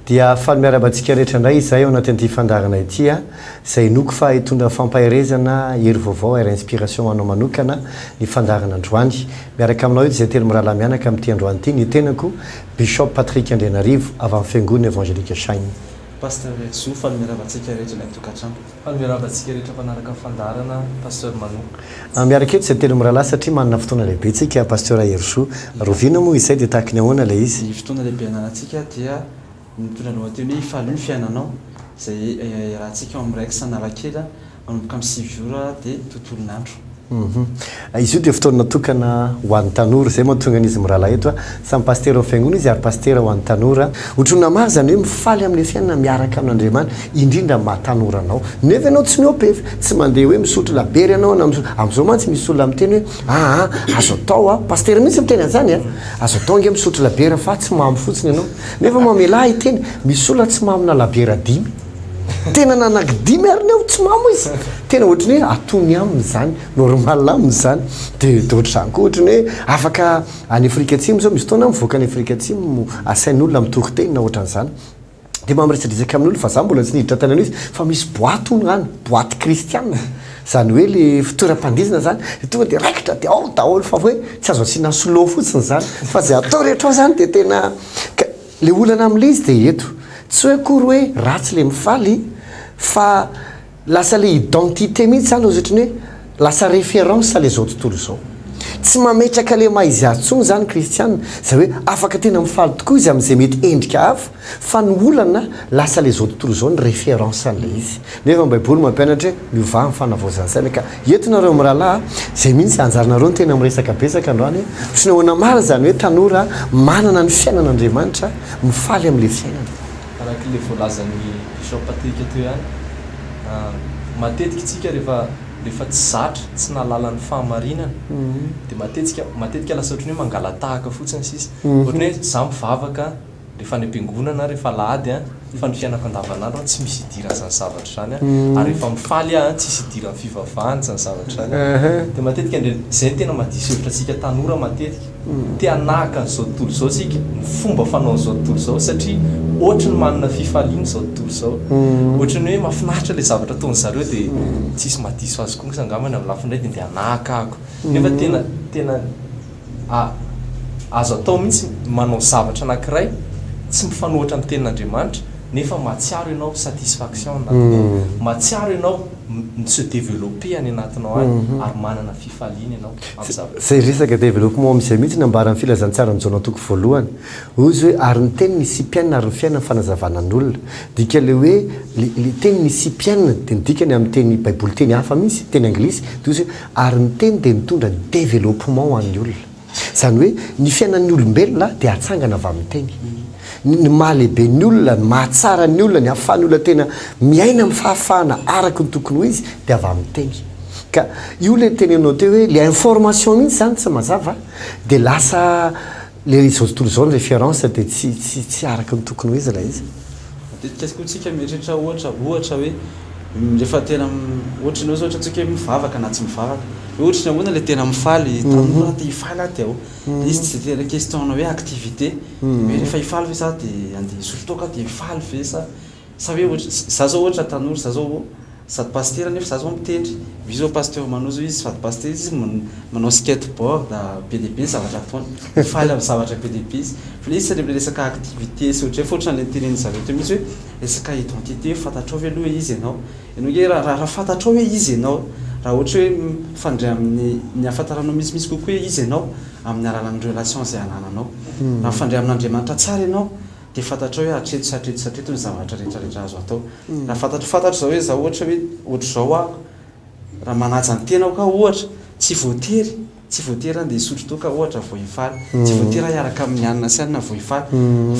dia famiarabantsika rehetra indray izay ao anatin'ity fandarana ity a izay noko fa hitondra fampaherezana hery vaovao ary inspiration anao manokana ny fandarana androany miaraka aminao ito izay telo mirahalahy mianaka amin'ity androany ity ny tenako Bishop Patrick Andrianarivo avy amin'ny fiangonana évangélique Chaigny. Pasteur Retso famiarabantsika rehetra ny tokatrano famiarabantsika rehetra fanaraka fandarana Pasteur Mano miaraka eto izay telo mirahalahy satria manana fotoana lehibe tsika Pasteur Herso rovina moa izay dia tahaka ny ahoana ilay izy. Ny fotoana lehibe ananantsika dia mitondra lohateny hoe ifalo ny fiainanao izay rahantsika ao amin'ny raiky sanalakely manomboka amin'ny 6 jours dia tontolon'andro. Izy io dia fotoana natokana ho an'ny tanora izay mahatonga an'izy mirahalahy eto samy pasteur amin'ny fiangonana izy ary pasteur ho an'ny tanora hotrona maro zany hoe mifaly amin'ilay fiainana miaraka amin'Andriamanitra indrindra mahatanora anao nefa ianao tsy miopefy tsy mandeha hoe misotro labery ianao amin'izao mantsy misy olona miteny hoe azo atao pasteur mihitsy miteny an'izany azo atao nge misotro labery fa tsy mamy fotsiny ianao nefa mamelahy iteny misy olona tsy mamina labery 10 tena nanaky 10 ary neo tsy mamo izy tena ohatrany hoe atony amin'izany normal amin'izany dia ohatr'izany koa ohatrany hoe afaka any Afrika Atsimo zao misy fotoana mivoaka any Afrika Atsimo asain'olona mitokoteny na ohatran'izany dia mamirisadrisaka amin'olona fa za mbola tsy niditra tany izy fa misy boaty hono any boaty kristianina zany hoe le fitoeram-pandizana zany tonga dia raikitra dia ao daholo fa hoe tsy azo asiana solo fotsiny zany fa zay atao rehetra ao zany dia tena le olana amin'ilay izy dia eto tsy hoe kory hoe ratsy le mifaly fa lasa le identité mihitsy zany ohatrany hoe lasa référence le zao tontolo zao tsy mametraka le maizy atsony zany kristianina zay hoe afaka tena mifaly tokoa izy amin'izay mety endrika hafa fa ny olana lasa le zao tontolo zao ny référence an'le izy nefa baiboly mampianatra hoe miova amin'ny fanavaozan'saina ka entinareo mirahalahy zay mihitsy anjaranareo ny tena miresaka besaka androany sy nahoana mara zany hoe tanora manana ny fiainan'Andriamanitra mifaly amin'le fiainana araka le voalazan'ny Bishop Patrick eto ihany matetika tsika rehefa tsy zatra tsy nahalala ny fahamarinana dia matetika lasa ohatrany hoe mangalatahaka fotsiny sisa ohatrany hoe za mivavaka rehefa ny am-piangonana rehefa lahady fa ny fiainako andavanandro tsy misy idirana zany zavatra zany ary rehefa mifaly tsy misy idirana fivavahana zany zavatra zany dia matetika zay tena madisy hevitra tsika tanora matetika te hanahaka an'izao tontolo zao tsika ny fomba fanao an'izao tontolo zao satria ohatra ny manana fifaliana zao tontolo zao ohatrany hoe mahafinaritra le zavatra ataony zareo dia tsisy madiso azy koa angambany amin'ny lafindray dia ndeha hanahaka ako nefa tena azo atao mihitsy manao zavatra anankiray tsy mifanohitra amin'ny tenin'Andriamanitra nefa mahatsiaro ianao satisfaction mahatsiaro ianao se développer any anatinao any ary manana fifaliana ianao zay resaka développement amin'izay mihitsy nambara amin'ny filazantsara ny Jaona toko voalohany ozy hoe ary ny teny ny sipianina ary ny fiainana fanazavana ny olona dika le hoe le teny ny sipianina dia nidikany amin'ny teny baiboly teny hafa misy teny Eglise dia ozy hoe ary ny teny dia mitondra développement ho an'ny olona zany hoe ny fiainan'ny olombelona dia atsangana avy amin'ny teny ny mahalehibe ny olona ny mahatsara ny olona ny hahafahan'ny olona tena miaina amin'ny fahafahana araka ny tokony ho izy dia avy amin'ny teny ka io le tenenao teo hoe le information mihitsy zany tsy mazava dia lasa le zao tontolo zao ny référence dia tsy araka ny tokony ho izy la izy matetika koa tsika mieritrretra ohatra hoe rehefa tena ohatra anao zao ohatra tsika hoe mivavaka na tsy mivavaka ohatra ny ahoana le tena mifaly tanora dia hifaly aty ao izy tsy tena question na hoe activité hoe rehefa hifaly ve za dia andeha sotrotoka dia hifaly ve sa hoe za zao ohatra tanora za zao sady pasteur nefa za zao mitendry izy zao pasteur manao zao izy sady pasteur izy manao skateboard PDP zavatra ataony mifaly amin'ny zavatra PDP izy fa le izy sady resaka activité sy ohatra fa ohatrany teneny zareo teo mihitsy hoe resaka identité fantatrao hoe aloha izy ianao hoe raha fantatrao hoe izy ianao raha ohatra hoe mifandray amin'ny ahafantaranao misy kokoa hoe izy ianao amin'ny alalan'ny relation zay anananao raha mifandray amin'Andriamanitra tsara ianao dia fantatrao hoe hatreto ny zavatra rehetrarehetra azo atao raha fantatra zao hoe za ohatra zao ako raha manaja ny tenao ka ohatra tsy voatery andeha hisotro toka ohatra vao hifaly tsy voatery hiaraka amin'ny anina sy anina vao hifaly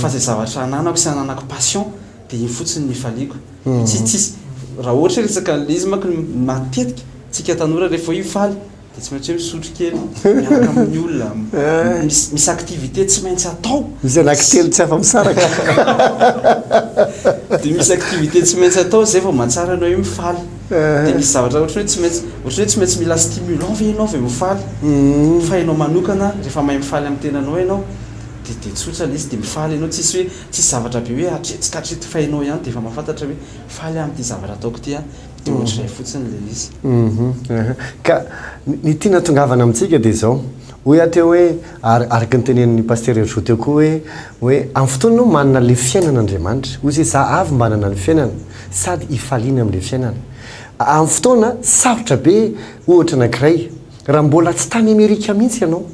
fa zay zavatra ananako sy ananako passion dia iny fotsiny nifaliako tsisy raha ohatra resaka izy manko matetika tsika tanora rehefa hifaly dia tsy maintsy hoe misotro kely miaraka amin'ny olona misy activité tsy maintsy atao misy anankitelo tsy afa-misaraka dia misy activité tsy maintsy atao zay vao mahatsara anao hoe mifaly dia misy zavatra ohatra hoe tsy maintsy mila stimulant ve ianao ve mifaly fa ianao manokana rehefa mahay mifaly amin'ny tenanao ianao de tsotra izy de mifaly ianao tsisy hoe tsisy zavatra be hoe atretikatreto fainao ihany de efa mahafantatra hoe faly am'ty zavatra ataoko ty a de ohatray fotsiny le izy ka ny tiana tongavana amintsika de zao hoe ateo hoe araka ny tenen'ny paster Erjo teo koa hoe amin'ny fotoananao manana le fiainan'Andriamanitra ozy hoe za avy manana ny fiainana sady ifaliana amin'le fiainana amin'ny fotoana sarotra be ohatra anankiray raha mbola tsy tany Amerika mihitsy ianao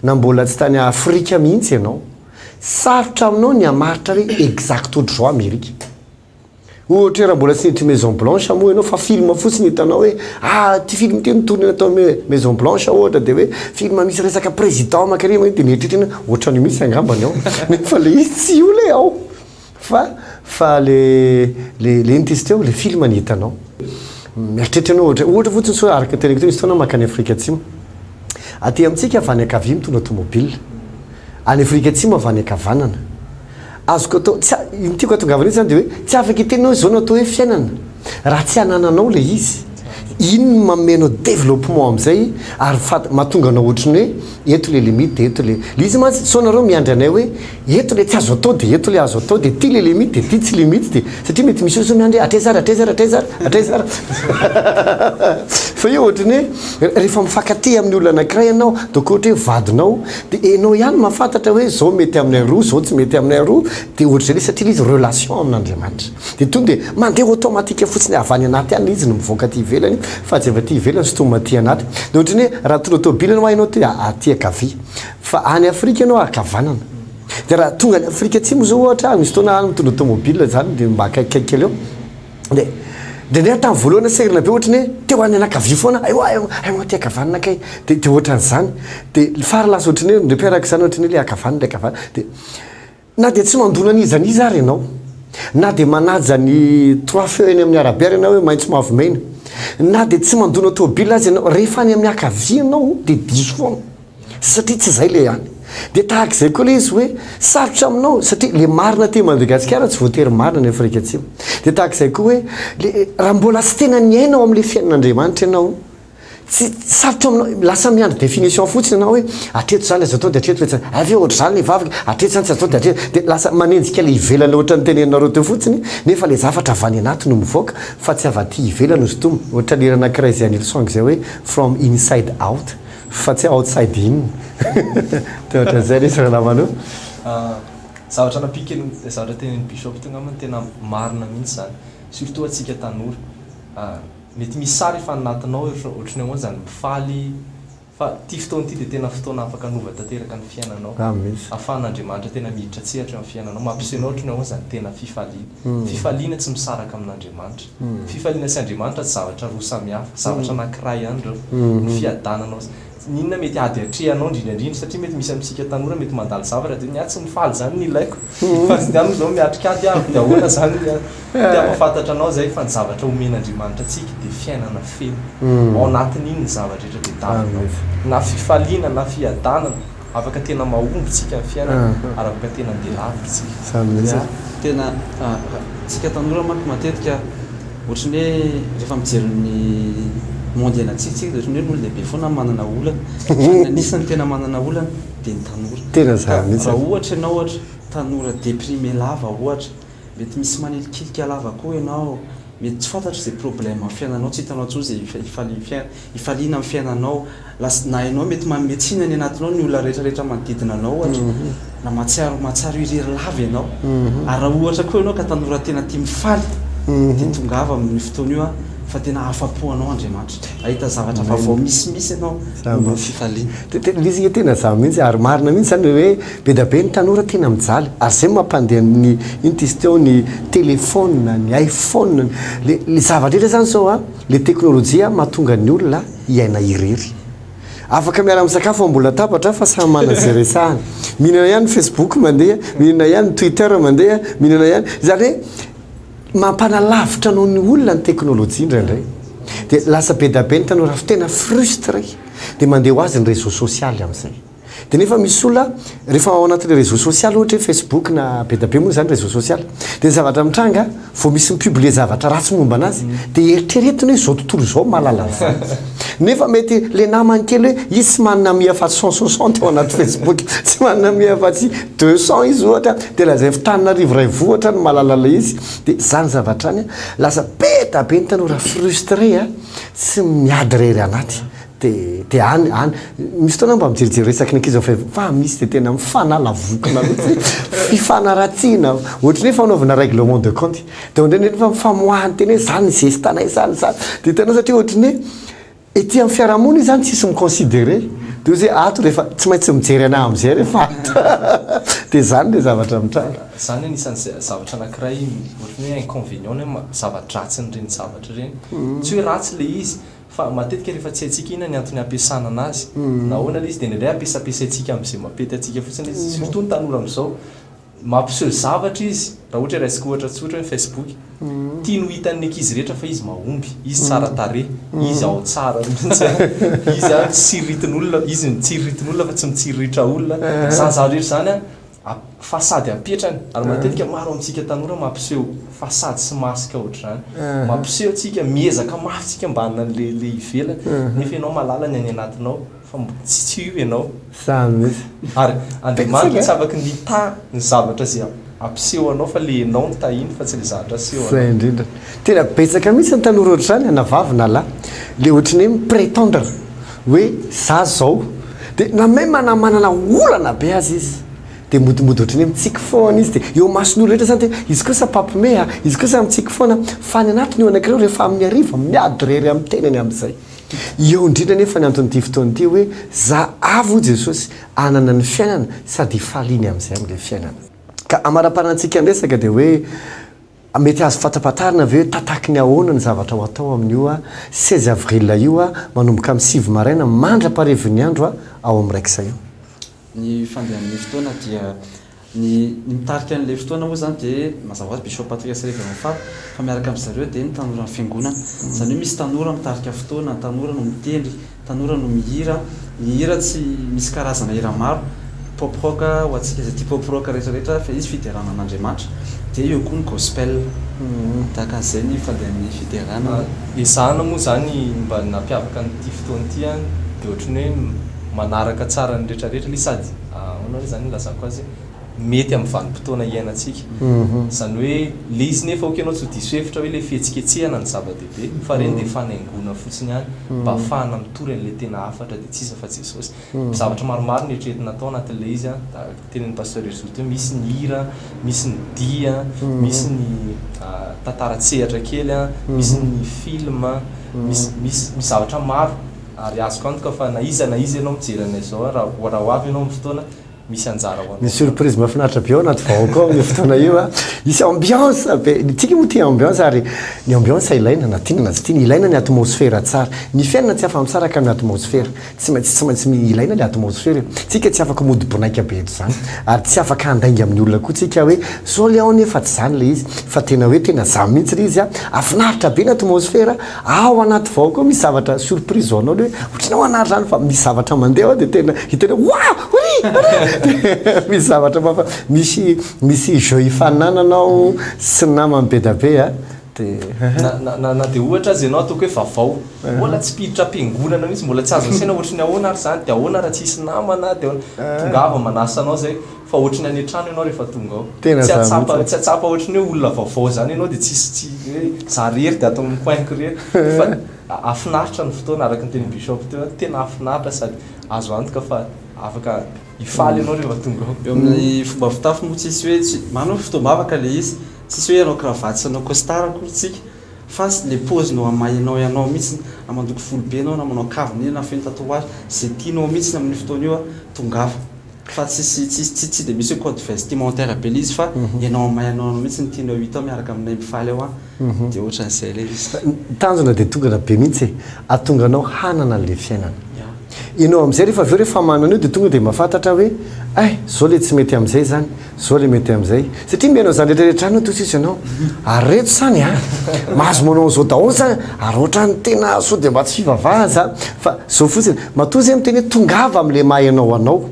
na mbola tsy tany Afrika mihitsy ianao sarotra aminao ny hamaritra hoe exact ohatr'izao Amerika ohatra hoe raha mbola tsy niditra Maison Blanche moa ianao fa film fotsiny hitanao hoe ty film ty nitorina atao Maison Blanche ohatra de hoe film misy resaka président makarena de nieritrerina ohatran'io mihitsy angambany ao nefa le izy tsy io le ao fa le nitesy teo le film ny hitanao mieritreritra anao ohatra fotsiny so araka teneko teo misy fotoana makany Afrika Atsimo aty amintsika avy any ankavia mitondra automobile any Afrika Atsimo avy any ankavanana azoko atao tiako atongavana izy zany de hoe tsy afaka itenao zao no atao hoe fiainana raha tsy hanananao le izy iny mamenao développement am'izay ary mahatonga anao ohatrany hoe eto le limite de eto le izy mantsy so nareo miandry anay hoe eto le tsy azo atao de eto le azo atao de ty le limite de ty tsy limite de satria mety misy oso miandry atre zara fa io ohatrany hoe rehefa mifankaty amin'ny olona anankiray ianao donc ohatra hoe vadinao de enao ihany mahafantatra hoe zao mety aminay roa zao tsy mety aminay roa de ohatr'zay le satria izy relation amin'Andriamanitra de tonga de mandeha automatique fotsiny avy any anaty any izy no mivoaka ty ivelany fa tsy avy ty ivelany sy toma ty anaty de ohatrany hoe raha tonga tobile anao hainao ty aty akavia fa any Afrika ianao akavanana de raha tonga any Afrika Atsimo zao ohatra misy fotoana any mitondra automobile zany de mba akaikikaiky kely eo de ndray tamin'ny voalohany serina be ohatrany hoe teo any anakavia foana aiwa ty akavanana kay de ohatran'izany de fara lasa ohatrany hoe ndreperaka zany ohatrany hoe le akavanana de na de tsy mandonan'izaniza ary ianao na de manaja ny 3 feu eny amin'ny arabiara ianao hoe maitso mavomena na de tsy mandona automobile azy ianao rehefa any amin'ny akavia ianao de diso foana satria tsy zay le any de tahaka izay koa le izy hoe sarotra aminao satria le marina te Madagasikara tsy voatery marina ny Afrika Atsimo de tahaka izay koa hoe raha mbola tsy tena ny ainao amin'le fiainan'Andriamanitra ianao tsy sarotra aminao lasa miandry définition fotsiny ianao hoe atreto zany azo atao de atreto tsy avy ohatra zany le vavaka atreto zany tsy azo atao de atreto de lasa manenjika le ivelany ohatra ny teneninareo teo fotsiny nefa le zavatra avany anaty no mivoaka fa tsy avaty ivelany izy toma ohatra lera anankiray zay an'ily song zay hoe from inside out fa tsy outside in te ohatran'izay le izy rahamanao zavatra napikany zavatra tenen'ny bishop tena amany tena marina mihitsy zany surtout atsika tanora mety misy sary efa anatinao ohatrany ahoana zany mifaly fa ty fotoana ty de tena fotoana afaka anova tanteraka ny fiainanao ahafahan'Andriamanitra tena miditra tsehatra amin'ny fiainanao mampisehoanao ohatrany ahoana zany tena fifaliana tsy misaraka amin'Andriamanitra fifaliana sy Andriamanitra tsy zavatra roa samihafa zavatra anankiray ihany reo no fiadananao ninona mety ady atrehanao indrindrandrindra satria mety misy amintsika tanora mety mandalo zavatra de tsy mifaly zany ny ilaiko fa sy diany zao miatrika ady avy de ahoana zany de ampafantatra anao zay fa ny zavatra omen'Andriamanitra atsika de fiainana feno ao anatin'iny ny zavatra rehetra de davinao na fifaliana na fiadanana afaka tena mahombytsika ny fiainana ary afaka tena andelavitsika tena tsika tanora manko matetika ohatrany hoe rehefa mijery ny monde anatsitsika ohatrany hoe olo lehibe foana manana olana anisany tena manana olana de ny tanora tena zany mihitsy raha ohatra ianao ohatra tanora déprimé lava ohatra mety misy manelikilika lava koa ianao mety tsy fantatro zay problème amin'ny fiainanao tsy hitanao tso zay ifaliana amin'ny fiainanao na ianao mety mametsina ny anatinao ny olona rehetrarehetra manodidina anao ohatra na mahatsiaro irery lava ianao ary raha ohatra koa ianao ka tanora tena tia mifaly de tongava amin'ny fotoana io fa tena afapo anao Andriamanitra ahita zavatra vaovao misimisy ianao no fifaliana izy tena za mihitsy ary marina mihitsy zany hoe be da be ny tanora tena mijaly ary zay mampandeha ny intisy teo ny téléphone ny iPhone le zavatra rehetra zany zao le teknôlôjia mahatonga ny olona iaina irery afaka miara misakafo mbola tapatra fa samy manana zay resahany mihinana ihany Facebook mandeha mihinana ihany Twitter mandeha mihinana ihany zany hoe mampanalavitra anao ny olona ny teknôlôjia indraindray de lasa be da be ny tanora tena frustré de mandeha ho azy ny réseau social amin'izay dia nefa misy olona rehefa ao anatin'le réseau social ohatra hoe Facebook na be da be moa zany réseau social dia ny zavatra mitranga vao misy mipublie zavatra ratsy momba anazy dia eritreretiny hoe zao tontolo zao mahalala zany nefa mety le namany kely hoe izy tsy manana miafa 160 ao anaty Facebook tsy manana miafa tsy 200 izy ohatra dia lazay fitanina rivo ray vohatra no mahalalala izy dia zany zavatra any lasa be da be ny tanora frustré a tsy miady rery anaty dia any misy fotoana mba mijerijery resaky ny ankizy fa misy dia tena mifanala vokona mihitsy fifanaratsiana ohatry ny fanaovana règlement de compte dia ondray nefa mifamoahany tena hoe zany zestanay zany dia tena satria ohatry ny ety amin'ny fiarahamony izy zany tsisy miconsidéré dia ozy ato rehefa tsy maintsy mijery ana amin'izay rehefa dia zany le zavatra mitranga zany anisan'ny zavatra anankiray ohatry hoe inconvénient hoe zava-dratsy nyreny zavatra reny tsy hoe ratsy le izy fa matetika rehefa tsy haitsika ina ny antony ampiasana anazy nahoana le izy dia nindray ampiasapiasaitsika amin'izay mapety atsika fotsiny surtout ny tanora amin'izao mampiseho zavatra izy raha ohatra raisika ohatra tsotra hoe Facebook tia no hitan'ny ankizy rehetra fa izy mahomby izy tsara tare izy ao tsara mihitsy izy a tsiritin'olona izy mitsiritin'olona fa tsy mitsiriritra olona zany zavatra rehetra zany a fasady ampetrany ary matetika maro amintsika tanora mampiseho fasady sy masika ohatra zany mampiseho atsika miezaka mafytsika mba hanan'le ivelany nefa ianao malala ny any anatinao fa tsy io ianao samy izy ary andriamanitra tsy afaky nita ny zavatra zay ampiseho anao fa le anao ny tahiny fa tsy le zavatra aseho zay indrindra tena betsaka mihitsy ny tanora ohatra zany anavavy na lahy le ohatra ny hoe miprétendre hoe za zao dia na me manana olana be azy izy dia modimody ohatra ny mitsiky foana izy dia eo mason'olo rehetra zany dia izy kosa pampime a izy kosa mitsiky foana fa ny anatiny eo anakireo rehefa amin'ny ariva miady rery amin'ny tenany amin'izay eo indrindra nefa ny anton'ity fotoana ity hoe za avo jesosy anana ny fiainana sady faliny amin'izay amin'le fiainana ka amara-panantsika nresaka dia hoe mety azo fatapatarina ave hoe tataky ny ahoana ny zavatra ho atao amin'io a 16 avril io a manomboka amin'ny 6 maraina mandra-pareviny andro a ao amin'ny raikisa io ny fandehan'ny fotoana dia ny mitarika an'le fotoana moa zany dia mazava hoazy bishop Patrick Sereva Mafaro fa miaraka amin'zareo dia ny tanora ny fiangonana zany hoe misy tanora mitarika fotoana tanora no mitendry tanora no mihira ny hira tsy misy karazana hira maro poproka ho atsika zay ty poproka rehetrarehetra fa izy fiderana an'Andriamanitra dia eo koa ny gospel tahaka an'izay ny fandehan'ny fiderana izahana moa zany mba nampiavaka nyity fotoana ity a dia ohatrany hoe manaraka tsara ny rehetrarehetra le sady ona hoe zany lazako azy mety amin'ny vanim-potoana iainantsika zany hoe le izy nefa ok ianao tsy ho diso hevitra hoe le fihetsiketsehana ny zava-dehibe fa reny dia fanaingona fotsiny any mba ahafahana mitory an'le tena afatra dia tsisa fa jesosy zavatra maromaro ny eritreretina atao anatin'le izy a tenen'ny pasteur Erzot hoe misy ny hira misy ny dia misy ny tantara-tsehatra kely a misy ny film misy zavatra maro ary azoko antoka fa na izy ianao mijery anay zao raha ho avy ianao amin'ny fotoana misy anjara ho misy surprise mahafinaritra be ao anaty vahoaka ao amin'ny fotoana io a misy ambiance be tsika moa tia ambiance ary ny ambiance ilaina na tiana na tsy tiana ilaina ny atmosfera tsara ny fiainana tsy afa-misaraka amin'ny atmosfera tsy maintsy ilaina le atmosfera tsika tsy afaka mody bonaika be eto zany ary tsy afaka handainga amin'ny olona koa tsika hoe zao le ao nefa tsy zany le izy fa tena hoe tena za mihitsy le izy a afinaritra be ny atmosfera ao anaty vahoaka ao misy zavatra surprise ao anao le hoe ohatranao anary zany fa misy zavatra mandeha ao dia tena hitana wow misy zavatra mafa misy jeu ifanananao sy ny namany be da be a dia na dia ohatra azy ianao ataoko hoe vavao mbola tsy piditra am-piangonana mihitsy mbola tsy azo asaina ohatry ny ahoana ary zany dia ahoana raha tsisy namana dia tongava manasa anao zay fa ohatry ny any an-trano ianao rehefa tonga ao tsy atsapa ohatry ny hoe olona vaovao zany ianao dia tsisy hoe za rery dia atao mikoinko rery fa afinaritra ny fotoana araka ny teny bishop teo tena afinaritra sady azo antoka fa afaka ifaly ianao rehefa tonga ao eo amin'ny fomba fitafy moa tsisy hoe manao fotoam-bavaka le izy tsisy hoe ianao cravaty sy anao costard akorytsika fa le pose no amahinao ianao mihitsy amandoko folobe anao na manao kaviny na feno tatouage zay tianao mihitsy amin'ny fotoana io a tongava fa tsy dia misy hoe code vestimentaire be le izy fa ianao amahinao mihitsy ny tianao hitao miaraka aminay mifaly ao a dia ohatran'izay le izy tanjona dia tongana be mihitsy atonganao hanana an'le fiainana ianao amin'izay rehefa aveo rehefa manana io dia tonga dia mahafantatra hoe zao le tsy mety amin'izay zany zao le mety amin'izay satria mianao zany rehetrarehetra any tosisy ianao areto zany a mahazo manao zao daholo zany ary ohatrany tena so dia mba tsy fivavaha zany fa zao fotsiny matoa zay miteny hoe tongava amin'le maha ianao anao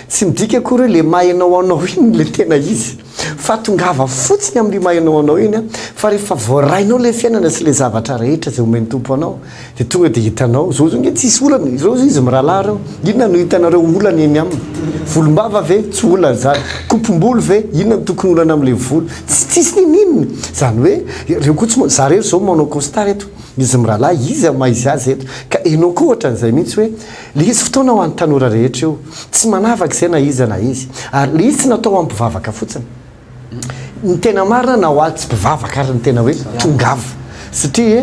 tsy midika akory hoe le mahainao anao iny le tena izy fa tongava fotsiny amin'le mahainao anao iny a fa rehefa voarainao le fiainana sy le zavatra rehetra zay omeny tompo anao de tonga de hitanao zao zao nge tsisy olana zao izy mirahalahy reo inona no hitanareo olana eny aminy volombava ve tsy olana zany kompombolo ve inona no tokony olana am'le volo tsisy ninininy zany hoe reo koa tsy za rery zao manao constat reto izy mirahalahy izy maizy azy eto ka enao koa ohatran'izay mihitsy hoe le izy fotoana ho an'ny tanora rehetra eo tsy manavaka izay na izy na izy ary le izy tsy natao ampivavaka fotsiny ny tena marina na ho azy tsy mpivavaka ary ny tena hoe tongava satria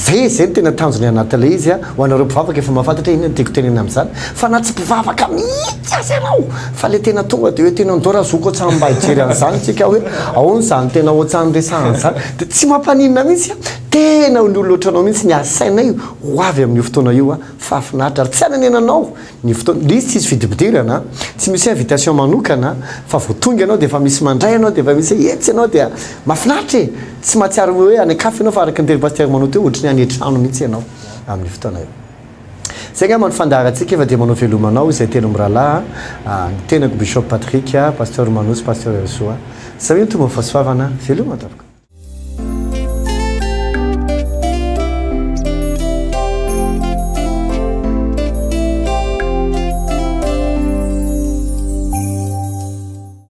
zay zay ny tena tanjony anatin'le izy a ho anareo mpivavaka efa mahafantatra iny teko tenena amin'izany fa na tsy mpivavaka mihitsy azy ianao fa le tena tonga de hoe tena andora zoko ohatrany mba hijery an'izany tsika hoe ao n'izany tena ohatrany resahan'izany de tsy mampaninona mihitsy a tena ny olona ohatranao mihitsy ny asaina io ho avy amin'io fotoana io a fa afinaritra ary tsy ananenanao ny fotoana le izy tsisy fidibidirana tsy misy invitation manokana fa vao tonga ianao de efa misy mandray ianao de efa misy etsy ianao de mahafinaritra e tsy mahatsiaro hoe anakafy ianao fa araka ny teny-paster manao teo ohatrany any an-trano mihitsy ianao amin'ny fotoana io zay ngamba ny fandaratsika efa de manao velomanao izay telo mirahalahy ny tenako bishop Patrick pasteur Manosy pasteur Esoa samy tomba fahasoavana veloma tapaka